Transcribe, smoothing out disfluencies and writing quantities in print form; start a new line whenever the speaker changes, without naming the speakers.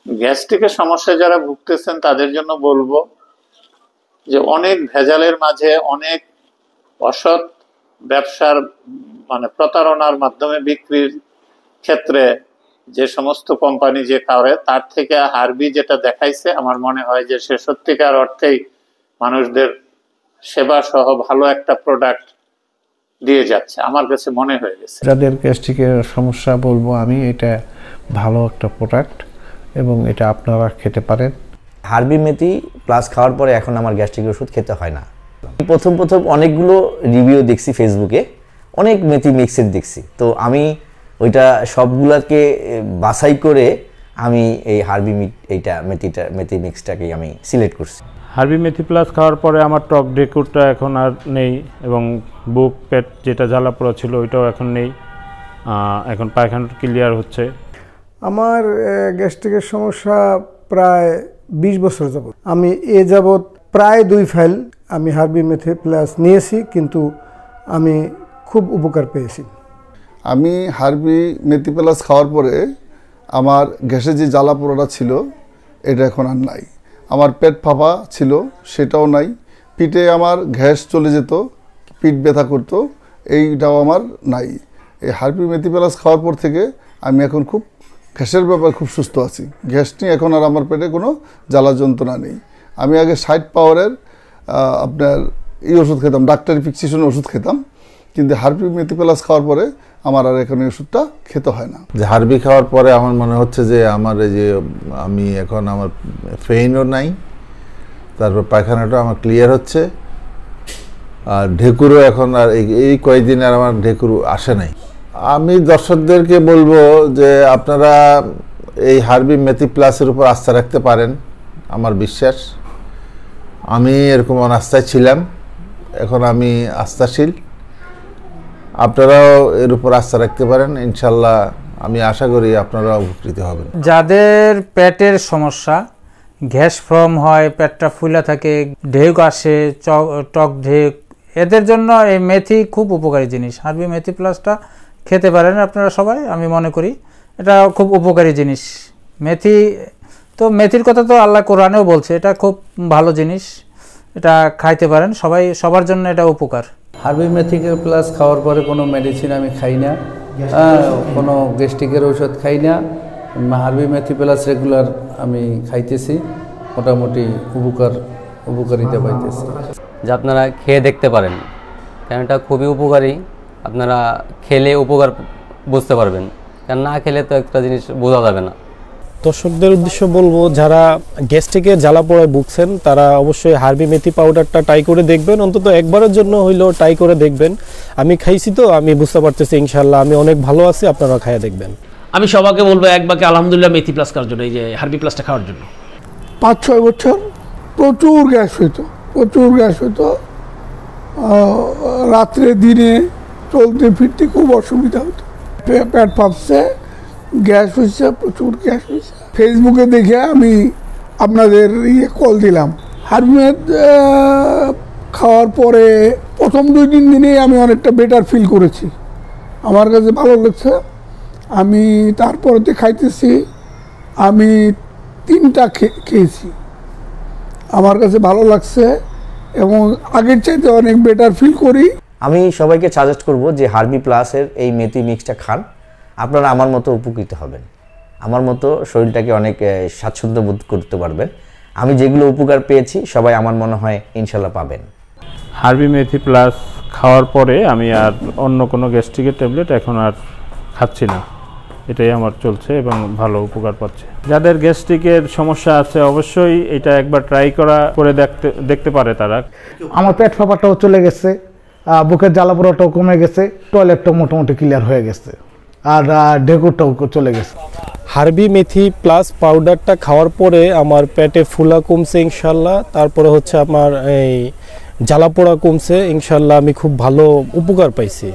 গ্যাস্ট্রিকের সমস্যায় যারা ভুগতেছেন তাদের জন্য বলবো যে অনেক ভেজালের মাঝে, অনেক অসৎ ব্যবসার প্রতারণার মাধ্যমে বিক্রির ক্ষেত্রে যে সমস্ত কোম্পানি যে করে, তার থেকে হার্বি যেটা দেখাইছে আমার মনে হয় যে সে সত্যিকার অর্থেই মানুষদের সেবা সহ ভালো একটা প্রোডাক্ট দিয়ে যাচ্ছে, আমার কাছে মনে হয়ে গেছে।
যাদের গ্যাস্ট্রিকের সমস্যা বলবো আমি, এটা ভালো একটা প্রোডাক্ট এবং এটা আপনারা খেতে পারেন।
হার্বি মেথি প্লাস খাওয়ার পরে এখন আমার গ্যাস্ট্রিকের ওষুধ খেতে হয় না। প্রথম অনেকগুলো রিভিউ দেখছি ফেসবুকে, অনেক মেথি মিক্সের দেখছি, তো আমি ওইটা সবগুলোকে বাছাই করে আমি এই হার্বি মেথি মিক্সটাকে আমি সিলেক্ট করছি।
হার্বি মেথি প্লাস খাওয়ার পরে আমার টক ডেকুরটা এখন আর নেই, এবং বুক পেট যেটা জ্বালা পোড়া ছিল ওইটাও এখন নেই, এখন পায়খানা ক্লিয়ার হচ্ছে।
আমার গ্যাস্ট্রিকের সমস্যা প্রায় 20 বছর যাবত। আমি যাবত প্রায় 2 ফাইল আমি হার্বি মেথি প্লাস নিয়েছি, কিন্তু আমি খুব উপকার পেয়েছি।
আমি হার্বি মেথি প্লাস খাওয়ার পরে আমার গ্যাসে যে জ্বালা পোড়াটা ছিল এটা এখন আর নাই। আমার পেট ফাঁপা ছিল সেটাও নাই, পিঠে আমার গ্যাস চলে যেত, পিঠ ব্যথা করতো, এইটাও আমার নাই। এই হার্বি মেথি প্লাস খাওয়ার পর থেকে আমি এখন খুব গ্যাসের ব্যাপারে খুব সুস্থ আছি। গ্যাস নিয়ে এখন আর আমার পেটে কোনো জ্বালা যন্ত্রণা নেই। আমি আগে 60 পাওয়ারের আপনার ওষুধ খেতাম, ডাক্তারি প্রেসক্রিপশনের ওষুধ খেতাম, কিন্তু হার্বি মেথি প্লাস খাওয়ার পরে আমার আর এখন এই ওষুধটা খেতে হয় না।
যে হার্বি খাওয়ার পরে আমার মনে হচ্ছে যে আমার এই যে আমি এখন আমার পেইনও নাই, তারপর পায়খানাটাও আমার ক্লিয়ার হচ্ছে, আর ঢেকুরও এখন আর এই কয়েকদিন আর আমার ঢেকুর আসে নাই। আমি দর্শকদেরকে বলবো যে আপনারা এই হার্বি মেথি প্লাসের উপর আস্থা রাখতে পারেন, আমার বিশ্বাস। আমি এরকম অনাস্থায় ছিলাম, এখন আমি আস্থাশীল। আপনারাও এর উপর আস্থা রাখতে পারেন, ইনশাল্লাহ আমি আশা করি আপনারাও উপকৃত হবেন।
যাদের পেটের সমস্যা, গ্যাস ফর্ম হয়, পেটটা ফুলা থাকে, ঢেক আসে, টক ঢেক, এদের জন্য এই মেথি খুব উপকারী জিনিস। হার্বি মেথি প্লাসটা খেতে পারেন আপনারা সবাই, আমি মনে করি এটা খুব উপকারী জিনিস। মেথির কথা তো আল্লাহ কোরআনেও বলছে, এটা খুব ভালো জিনিস, এটা খাইতে পারেন সবাই, সবার জন্য এটা উপকার।
হার্বি মেথি প্লাস খাওয়ার পরে কোনো মেডিসিন আমি খাই না, কোনো গ্যাস্ট্রিকের ঔষধ খাই না। হার্বি মেথি প্লাস রেগুলার আমি খাইতেছি, মোটামুটি উপকারিতা পাইতেছি।
যে আপনারা খেয়ে দেখতে পারেন, কারণ এটা খুবই উপকারী। আপনারা খেলে উপকার বুঝতে পারবেন, কারণ না খেলে তো একটা জিনিস বোঝা যাবে না।
দর্শকদের উদ্দেশ্যে বলবো, যারা গ্যাস্ট্রিকের জ্বালা পোড়ায় ভুগছেন তারা অবশ্যই হার্বি মেথি পাউডারটা ট্রাই করে দেখবেন, অন্তত একবারের জন্য হইলেও ট্রাই করে দেখবেন। আমি খাইছি তো আমি বুঝতে পারতেছি, ইনশাল্লাহ আমি অনেক ভালো আছি, আপনারা খাইয়া দেখবেন।
আমি সবাইকে বলবো একবারকে আলহামদুলিল্লাহ মেথি প্লাস খাওয়ার জন্য, এই যে হার্বি প্লাসটা খাওয়ার জন্য।
5-6 বছর প্রচুর গ্যাস হইতো, রাত্রে দিনে চলতে ফিরতে খুব অসুবিধা হতো, পেট ফাঁপছে, গ্যাস হয়েছে, প্রচুর গ্যাস হয়েছে। ফেসবুকে দেখে আমি আপনাদের কল দিলাম। হার্বি খাওয়ার পরে প্রথম 2-3 দিনেই আমি অনেকটা বেটার ফিল করেছি, আমার কাছে ভালো লাগছে। আমি তারপরে খাইতেছি, আমি 3টা খেয়েছি, আমার কাছে ভালো লাগছে এবং আগের চাইতে অনেক বেটার ফিল করি।
আমি সবাইকে সাজেস্ট করব যে হার্বি প্লাসের এই মেথি মিক্সটা খান, আপনারা আমার মতো উপকৃত হবেন, আমার মতো শরীরটাকে অনেক স্বাচ্ছন্দ্য বোধ করতে পারবেন। আমি যেগুলো উপকার পেয়েছি সবাই আমার মনে হয় ইনশাল্লাহ পাবেন।
হার্বি মেথি প্লাস খাওয়ার পরে আমি আর অন্য কোনো গ্যাস্ট্রিকের ট্যাবলেট এখন আর খাচ্ছি না, এটাই আমার চলছে এবং ভালো উপকার পাচ্ছে। যাদের গ্যাস্ট্রিকের সমস্যা আছে অবশ্যই এটা একবার ট্রাই করে দেখতে পারে তারা।
আমার পেট ফাঁপাটাও চলে গেছে, বুকের জ্বালা পোড়াটাও কমে গেছে, টয়লেটটাও মোটামুটি ক্লিয়ার হয়ে গেছে, আর ঢেকুরটাও চলে গেছে।
হার্বি মেথি প্লাস পাউডারটা খাওয়ার পরে আমার পেটে ফুলা কমছে ইনশাল্লাহ, তারপরে হচ্ছে আমার এই জ্বালা পোড়া কমছে ইনশাল্লাহ, আমি খুব ভালো উপকার পাইছি।